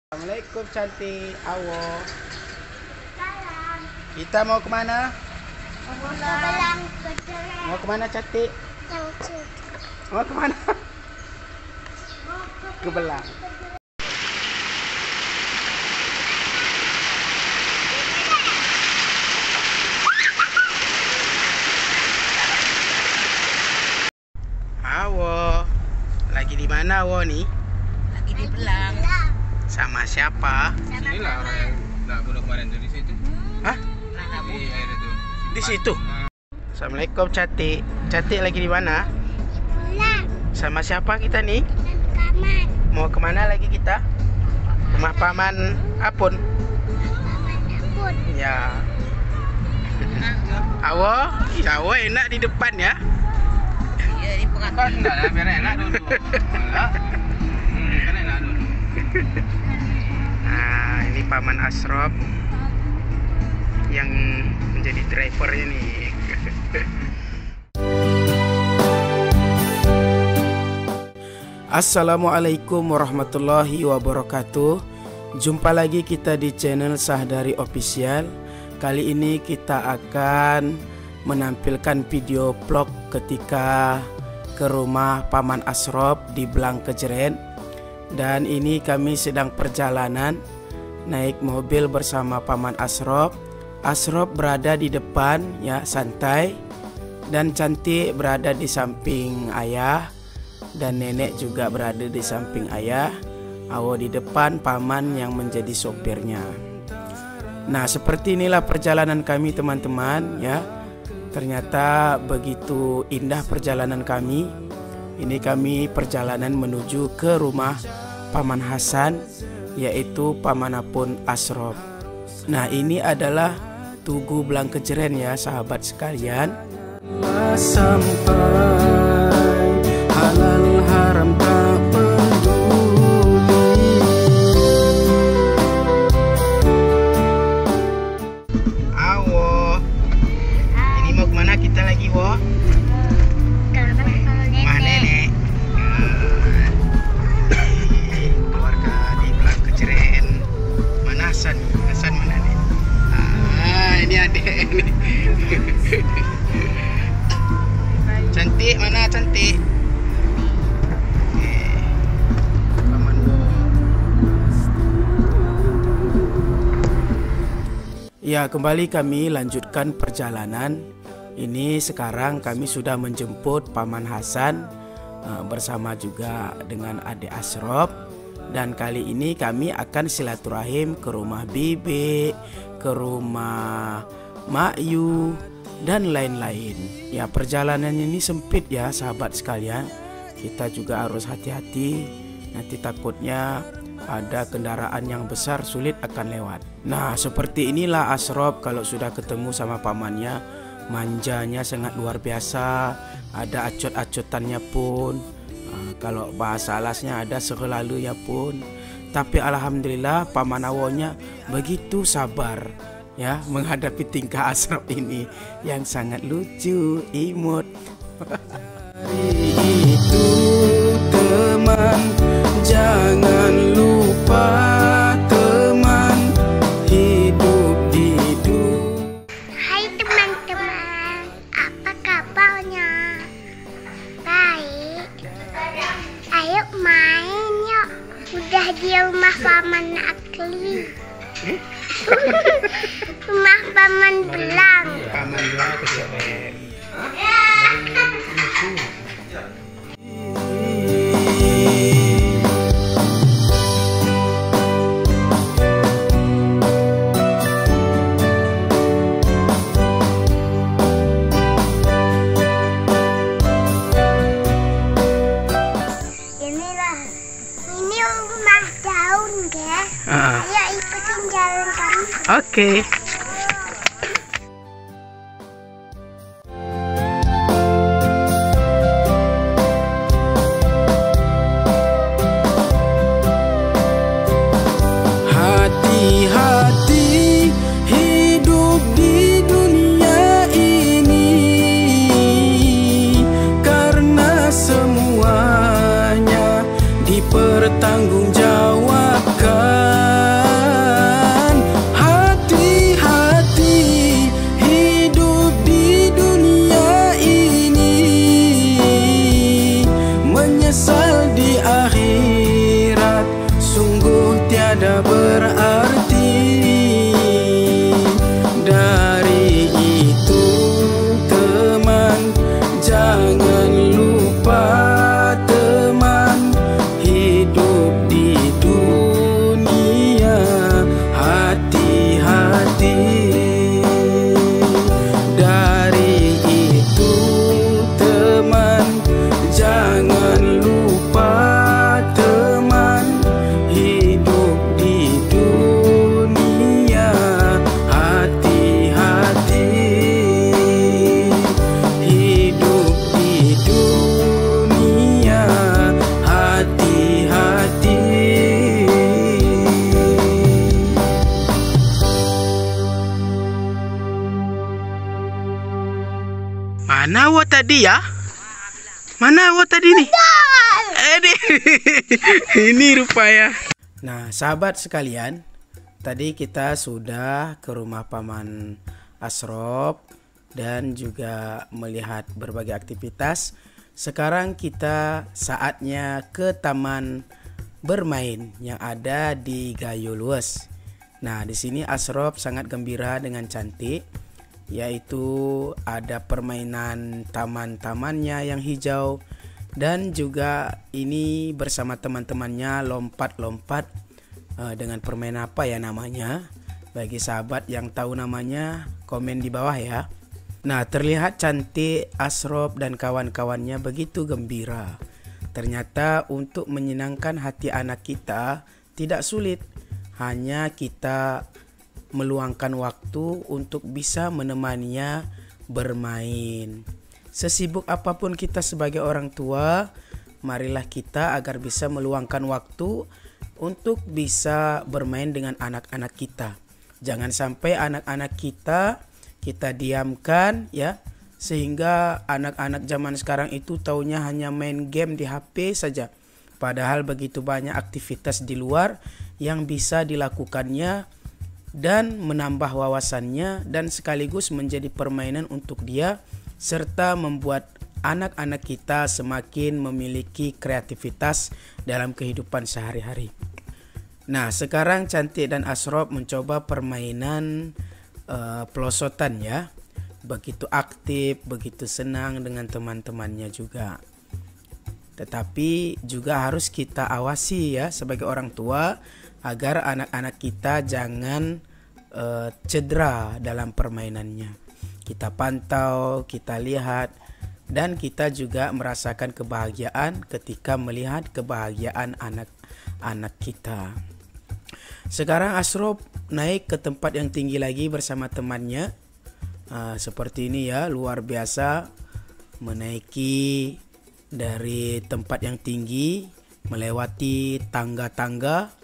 Assalamualaikum cantik Awo. Salam. Kita mau kemana? Belang keceret. Mau kemana cantik? Mau kemana? Ke Belang. Awo, lagi di mana Awo nih? Lagi di Belang. Sama siapa? Inilah orang yang nggak bunuh kemarin tuh di situ. Hah? Di air itu. Di situ? Assalamualaikum cantik. Cantik lagi di mana? Belang. Sama siapa kita nih? Kamar. Mau kemana lagi kita? Rumah paman Apun. Pun. Ya. Awo, ya Awo enak di depan ya. Iya, ini Kan pengantin. enggak lah, biar enak dulu. Enggak. Kan enak dulu. Nah, ini paman Asrop yang menjadi drivernya nih. Assalamualaikum warahmatullahi wabarakatuh. Jumpa lagi kita di channel Sahdari Official. Kali ini kita akan menampilkan video vlog ketika ke rumah paman Asrop di Belang Kejeren. Dan ini kami sedang perjalanan naik mobil bersama paman Asrop. Asrop berada di depan ya, santai, dan cantik berada di samping ayah, dan nenek juga berada di samping ayah. Awo di depan, paman yang menjadi sopirnya. Nah, seperti inilah perjalanan kami teman-teman ya. Ternyata begitu indah perjalanan kami. Ini kami perjalanan menuju ke rumah paman Hasan, yaitu paman Apun Asrop. Nah, ini adalah Tugu Belang Kejeren ya sahabat sekalian. Sampai halal haram tak peduli. Awo, ini mau kemana kita lagi Wo? Rumah nenek. Keluarga di Belang Kejeren. Mana Hasan? Hasan mana nih? Ini adik ini. Cantik mana cantik? Paman Wo. Ya, kembali kami lanjutkan perjalanan. Ini sekarang kami sudah menjemput paman Hasan bersama juga dengan adik Asrop. Dan kali ini kami akan silaturahim ke rumah Bibi, ke rumah Mak Yu, dan lain-lain. Ya, perjalanan ini sempit ya sahabat sekalian. Kita juga harus hati-hati. Nanti takutnya ada kendaraan yang besar sulit akan lewat. Nah, seperti inilah Asrop kalau sudah ketemu sama pamannya. Manjanya sangat luar biasa. Ada acot-acotannya pun. Kalau bahasa alasnya ada selalunya pun. Tapi alhamdulillah paman Awonya begitu sabar ya menghadapi tingkah Asrop ini yang sangat lucu, imut. Itu teman, jangan lupa teman, hidup di dunia. Hai teman-teman, apa kabarnya? Baik. Ayo main yuk. Udah di rumah paman Akli. Rumah paman Belang. Paman Belang Kejeren. Ini rumah daun, guys. Ayo ikutin jalan kami. Oke. Hati-hati hidup di dunia ini, karena semuanya dipertanggungjawabkan. berarti. Dari itu teman, jangan lupa teman, hidup di dunia hati-hati. Dari itu teman, jangan lupa teman, hidup di dunia hati-hati. Hidup di dunia hati-hati. Mana awak tadi ya? Mana awak tadi nih? Ini rupanya. Nah, sahabat sekalian, tadi kita sudah ke rumah Paman Asrop dan juga melihat berbagai aktivitas. Sekarang kita saatnya ke taman bermain yang ada di Gayo Luas. Nah, di sini Asrop sangat gembira dengan cantik, yaitu ada permainan taman-tamannya yang hijau, dan juga ini bersama teman-temannya lompat-lompat dengan permainan apa ya namanya. Bagi sahabat yang tahu namanya, komen di bawah ya. Nah, terlihat cantik Asrop dan kawan-kawannya begitu gembira. Ternyata untuk menyenangkan hati anak kita tidak sulit, hanya kita meluangkan waktu untuk bisa menemaninya bermain. Sesibuk apapun kita sebagai orang tua, marilah kita agar bisa meluangkan waktu untuk bisa bermain dengan anak-anak kita. Jangan sampai anak-anak kita diamkan ya, sehingga anak-anak zaman sekarang itu taunya hanya main game di HP saja. Padahal begitu banyak aktivitas di luar yang bisa dilakukannya dan menambah wawasannya, dan sekaligus menjadi permainan untuk dia, serta membuat anak-anak kita semakin memiliki kreativitas dalam kehidupan sehari-hari. Nah, sekarang Cantik dan Asrop mencoba permainan pelosotan ya. Begitu aktif, begitu senang dengan teman-temannya juga. Tetapi juga harus kita awasi ya sebagai orang tua, agar anak-anak kita jangan cedera dalam permainannya. Kita pantau, kita lihat, dan kita juga merasakan kebahagiaan ketika melihat kebahagiaan anak-anak kita. Sekarang Asrop naik ke tempat yang tinggi lagi bersama temannya. Seperti ini ya, luar biasa, menaiki dari tempat yang tinggi, melewati tangga-tangga,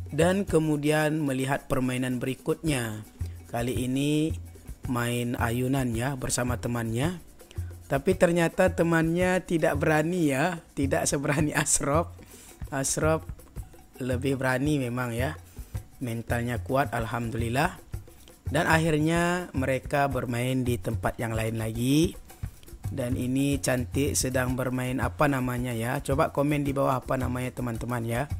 dan kemudian melihat permainan berikutnya. Kali ini main ayunan ya bersama temannya. Tapi ternyata temannya tidak berani ya, tidak seberani Asrop. Asrop lebih berani memang ya, mentalnya kuat alhamdulillah. Dan akhirnya mereka bermain di tempat yang lain lagi. Dan ini Cantik sedang bermain apa namanya ya, coba komen di bawah apa namanya teman-teman ya.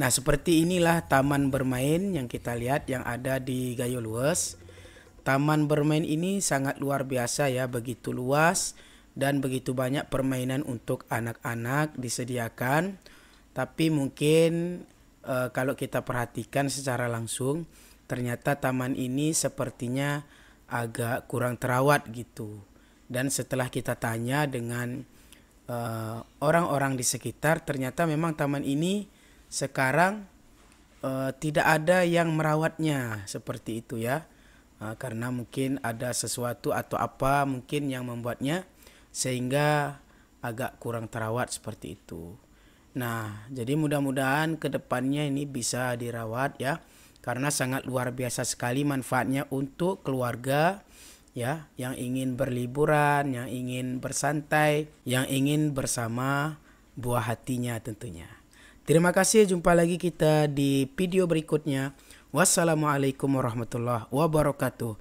Nah, seperti inilah taman bermain yang kita lihat yang ada di Gayo Luas. Taman bermain ini sangat luar biasa ya, begitu luas dan begitu banyak permainan untuk anak-anak disediakan. Tapi mungkin kalau kita perhatikan secara langsung, ternyata taman ini sepertinya agak kurang terawat gitu. Dan setelah kita tanya dengan orang-orang di sekitar, ternyata memang taman ini sekarang tidak ada yang merawatnya seperti itu ya, karena mungkin ada sesuatu atau apa mungkin yang membuatnya, sehingga agak kurang terawat seperti itu. Nah, jadi mudah-mudahan kedepannya ini bisa dirawat ya, karena sangat luar biasa sekali manfaatnya untuk keluarga ya, yang ingin berliburan, yang ingin bersantai, yang ingin bersama buah hatinya tentunya. Terima kasih, jumpa lagi kita di video berikutnya. Wassalamualaikum warahmatullahi wabarakatuh.